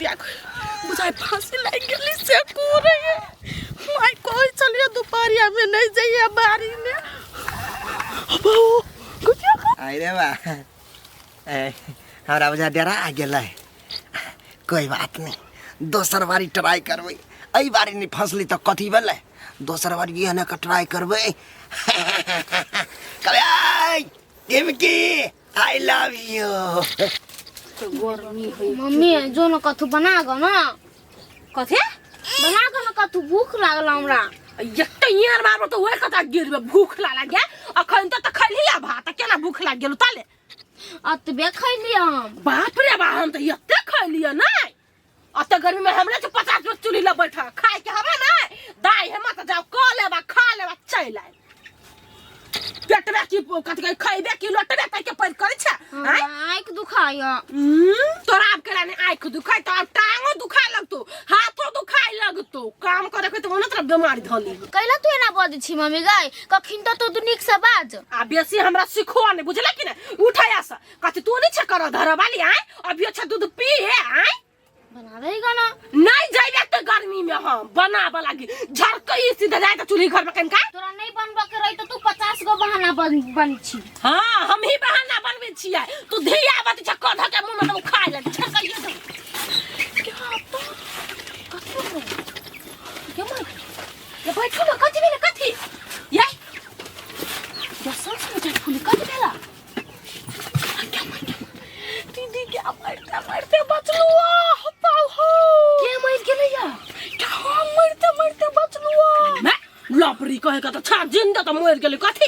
दिया बुझाए फांसी लग गई से को रहे माय कोई चलिए दोपहरिया में नहीं जाइए बारी में अब आई रे बा हमरा बुझा डरा आ गेल है कोई बात नहीं दोसर बारी ट्राई करबै एई बारी नहीं फंसली तो कथी भेलै दोसर बारी एहने के ट्राई करबै कले टिमकी आई लव यू मम्मी जो न कथु बना गो न कथे बना गो न कथु भूख लागल हमरा यत्ते यार मारो तो ओए कता गिरबे भूख लागे अखन त खलिया भात केना भूख लाग गेल ताले अतबे खैली हम बाप रे बा हम त यत्ते खलिया नहीं अत गर्मी में हमरे से 50 रुपया चुली ला बैठा खाए के हवे नहीं दाई हम त जाओ क लेबा खा लेबा चल आए पेटवा की कथि खइबे की लोटबे तै के पर करे छ आँख दुखाय तोरा अब केला ने आँख दुखाय त टांगो दुखाय लगतो हाथो दुखाय लगतो काम करे के त मन तरफ बीमारी धली कैला तू एना बजै छी मम्मी गाय कखिन त तू निक से बाज आ बेसी हमरा सिखो ने बुझला कि ने उठाया सा कथि तू नहीं छ कर धर वाली आय अभी अच्छा दूध पी है आय बना देगा ना नहीं जाइबे तो गर्मी में हम बनाबा लागी झरकई सीधा जाए त चूल्ही घर में कनका तोरा नहीं बनबा के रही त तू 50 गो बहाना बन छी हां हम ही बहाना बनबे छियै तू धिया बात छ कध के मुंह में तो खा ले झरकई दे क्या तो क्या मार ये बैठो ना कथि भेले कथि ये सोच में फूली कथि भेला दीदी क्या मरते बचलू के मर गेलै या क्या मरते बचलू मैं लपरी कहे का तो छा जिंदा तो मर गेलै कथि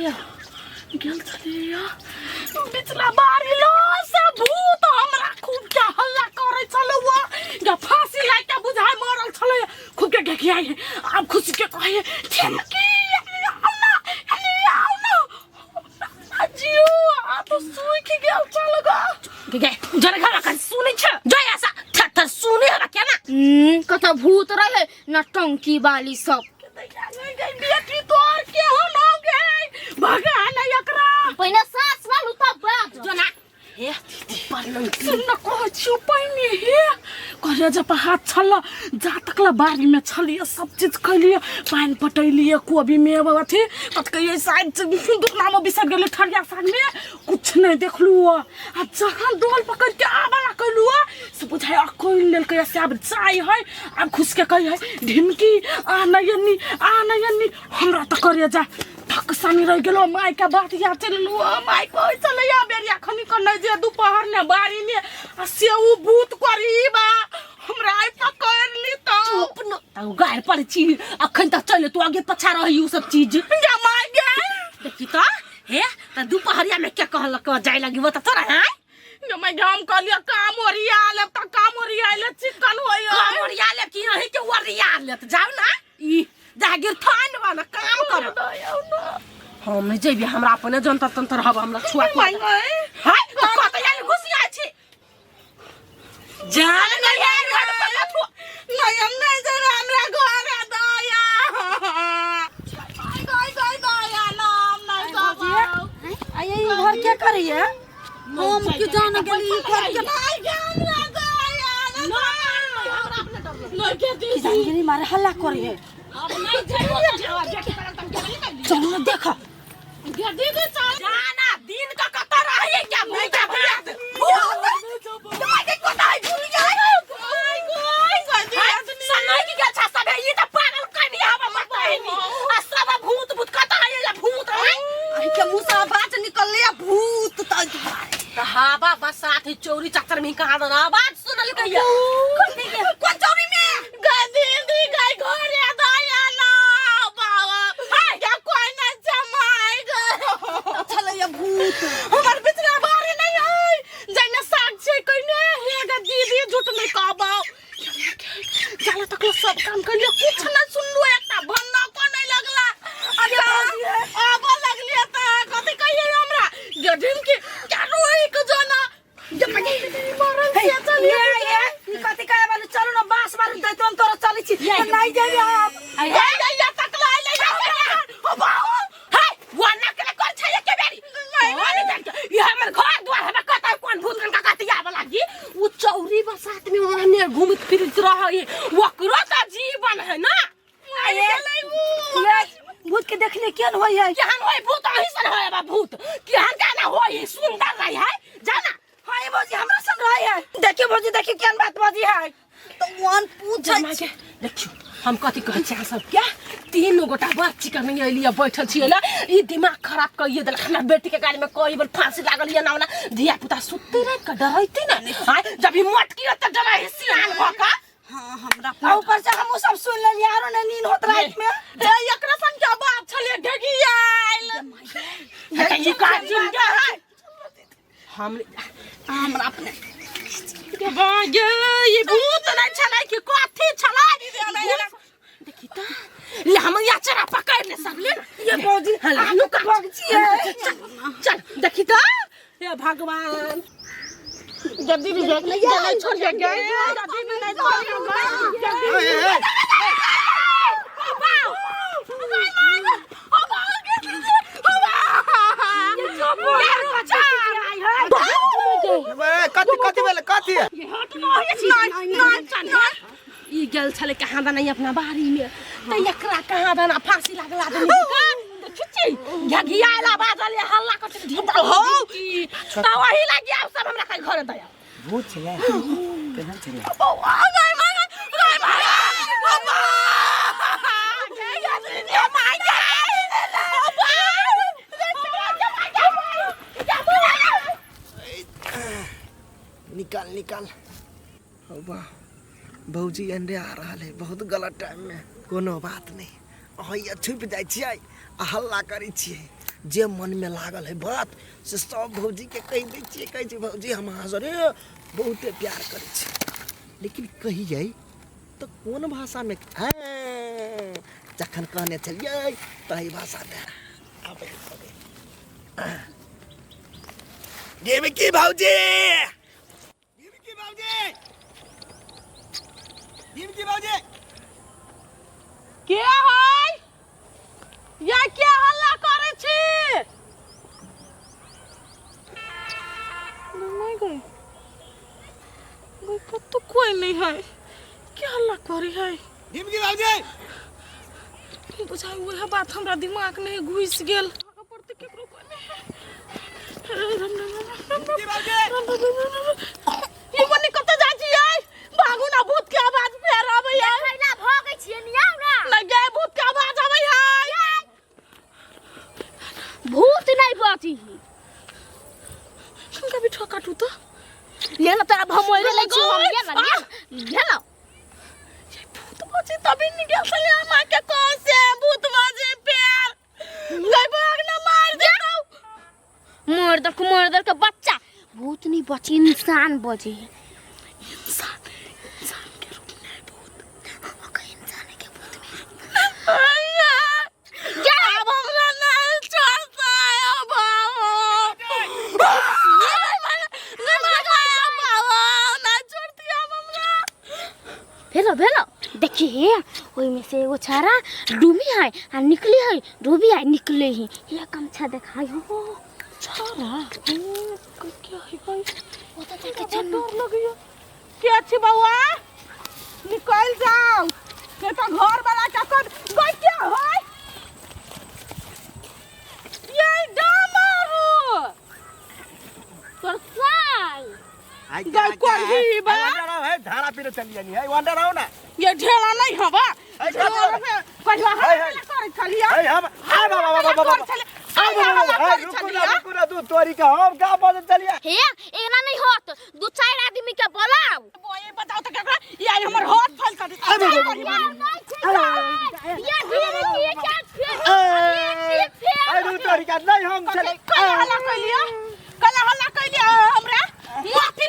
या गेल छले या बिचला बारी लो से भूत हमरा खूब के हल्ला करे छलवा या फांसी लाग के बुझाय मरल छले खूब के घियाई अब खुशी के कहे ठेमकी जियो आ तो सुई के गेल चलगा गे जरा घर का सुनै छ जय ऐसा थर सुनै हला क्या ना कथा भूत रहे नटंकी वाली सब बेटी तोर के हो न गे भगा ना एकरा पहिने सास वालू तब बाज जना हे सुन न कह छु पहिने हे करे जब हाथ छल जा तकला बारी में छलिए सब चीज खलिए पानी पटैलिए कोबी में बाथी कत के साइड दुकान में बिसर गेले ठरिया साग में कुछ नहीं देखलु आ जखन डोल पकड़ के आबला कलु से बुझाय कोई लेल के से अब चाय है अब खुश के कहि है ढिमकी आ नयनी हमरा त करे जा थक सानी रह गेलो माय का बात या चललु माय कोई चले या बेरिया खनी कर नै जे दोपहर ने बारी ने से उ भूत करीबा हमरा आई पकड़ ली तो चुप न त गायर पर छी अखन तक चले तू आगे पछा रही उ सब चीज जा माय गे देखी त हे त दोपहरिया में क्या कहलक जाय लगी वो त तोरा है न मैं हम कहलिया काम ओरिया ले त काम ओरिया ले चिकन होय काम ओरिया ले की रही के ओरिया ले त जाओ ना ई जागिर थान वाला काम कर हम नहीं जेबी हमरा अपने जनता तंत्र हब हमरा छुआ हाय कत यार घुसिया छी जान नहीं है घर पर लथु नहीं हम नहीं जाना हमरा घर दया गई दया नाम नहीं कहबो आई घर क्या करी है हम क्यों जाने के लिए घर के नहीं जान दया नहीं के दी जान मारे हल्ला करी है अब नहीं जाइए चलो देखो दीदी चल जाना दिन का कता रही क्या मैं क्या भैया तुम्हारे को नहीं भूल जाए सनाई की क्या छासा है ये तो पागल कहीं हवा मत नहीं असला भूत भूत कता है ये भूत है अरे क्या मुसा बात निकल लिया भूत तो हवा बसात है चोरी चक्कर में कहां ना आवाज सुनल कहिया कौन चोरी में गदी दी गई घर या दया ना बाबा हाय क्या कोई ना जमाएगा चले ये भूत हमर बिचरा बारे नहीं है जाने साग छे कइने हेगा दीदी झूठ नहीं कहबो जाला तक सब काम कर लिया कुछ ना सुनलु एकटा भन्ना को नहीं लगला अरे आबो लगलिए त कथि कहिए हमरा गडिन के चालू है एक जना जब मरन से चलिए ये कथि कहे वाले चलो ना बांस मारू दे तो तोरा चली छी नहीं जाई आप या तकला ले जा बाबू हाय वना के कर छै के बेरी ये हमर घर द्वार हम कत कौन भूत का कतिया बरसात में ओने घूमत फिरत रही ओकरो त जीवन है ना भूत के देखले केन होई है केहन होई भूत अहिसन होय बा भूत केहन केना होई सुंदर रही है जाना हाय भौजी हमरा संग रही है देखिए भौजी देखिए केन बात बाजी है तो वन पूछै के देखियो हम कथि कहै छी सब क्या तीन गोटा बच्ची के नहीं एलिया बैठल छियै ना ई दिमाग खराब कइए देलक हमरा बेटी के गाड़ी में कई बार फांसी लागल या ना धिया पुता सुत्ते रह के डरैते ना हां जब ही मटकी त डरा सियान भका हां हमरा ऊपर से हम सब सुन ले यारो ने नींद होत रात में ए एकरा सन क्या बात छले ढगियाल ये का जिंदा है हम हमरा अपने बागे ये भूत नहीं छलाई कि कथि छलाई देखि त ले हम या चरा पकड़ ले सब ले ये भौजी हल्लू का भौजी है चल देखि त हे भगवान जल्दी भी देख ले छोड़ दे गए जल्दी भी नहीं छोड़ गए कथी ई गेल छले कहां दाना अपना बारी में त एकरा कहां दाना फांसी लागला आदमी के खिची घगियाला बाजल हल्ला करते ढिबड़ हो त वही लागी आब सब हमरा कई घर दया भूत छले केना छले आ गए माय बाबा ये माय निकाल निकाल बा भौजी अंडे आ रहा है बहुत गलत टाइम में कोनो बात नहीं अहिया छुप जाय छियै आ हल्ला करै छियै जे मन में लागल है बात से सब भौजी के कह दै छियै कहै छै भौजी हम अहाँ से बहुते प्यार करै छी लेकिन कहियै तो कोन भाषा में जखन कहने छलियै तही भाषा में आबे देवकी भौजी के है या क्या हल्ला करे छी नहीं गई तो कोई नहीं है क्या हल्ला करे है देवकी भौजी बुझाई वह बात हमरा दिमाग में घुस गेल पड़ते केकरो कोई नहीं ये बनी कत जाय छियै भागू ना भूत के आवाज फेर आबै है खैला भागै छियै नियाउ ना नहीं गए भूत के आवाज आबै है भूत नहीं बाजी उनका भी ठोका टू तो ले ना तेरा भमोरे ले छी हम ले ना ले ना ये भूत बजे तभी निकल चले मां के कौन से भूत बजे पैर ले भाग ना मार दे मर्दर का बच्चा भूत नहीं बची इंसान बचे इंसान के रूप में भूत इंसान के भूत में अय्या क्या अब हमरा नहीं छोड़ता है बाबा नहीं छोड़ती अब हमरा भेलो देखिए ओई में से एगो छारा डूमी है आ निकली है डूबी है निकले ही ये कमछा दिखाई हो छारा क्या है भाई पता नहीं कैसे डर लगियो क्या छी बउआ निकल जाओ ये तो घर वाला का कर गई क्या है ये डमरू सरसाई गई कोई ही बा है धारा पीरे चली जानी है वंडर आओ ना ये ढेला नहीं हवा पहला कर चलिया हम बाबा रुको ना तू तोरी का हम का बोल चलिए हे एना नहीं होत दो चार आदमी के बोलाओ ये बताओ तो क्या ये हमर हाथ फल कर ये धीरे अरे तोरी का नहीं हम चले कल हल्ला कइलिया हमरा माफी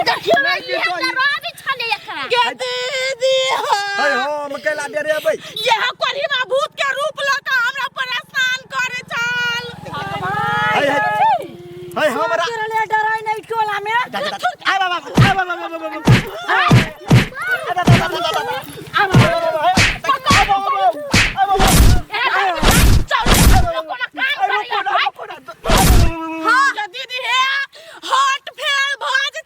देखियो ये हमरा भी छले एकरा के दीदी है हम केला दे रे भाई यहां कोली में भूत के रूप लगा हमरा परेशान करे चल है हमरा ले डराई नहीं टोला में आ दीदी है हॉट फेल भाज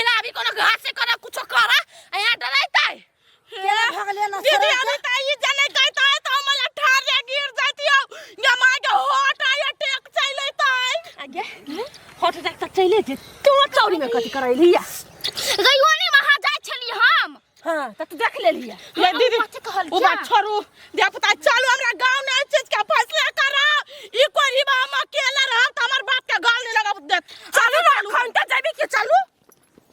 महिला अभी कोनो घास से करा कुछ करा यहाँ डराइता केला भगले ना दीदी अभी ताई जाने कहता है तो हमरा ठार रे गिर जाती हो या मागे होट आया टेक चले ताई आगे होट टेक तक चले जे तू चौरी में कथि करैली या गइयोनी महा जाय छली हम हां त तू देख लेली या ये दीदी ओ बात छोड़ू देख पता चलो हमरा गांव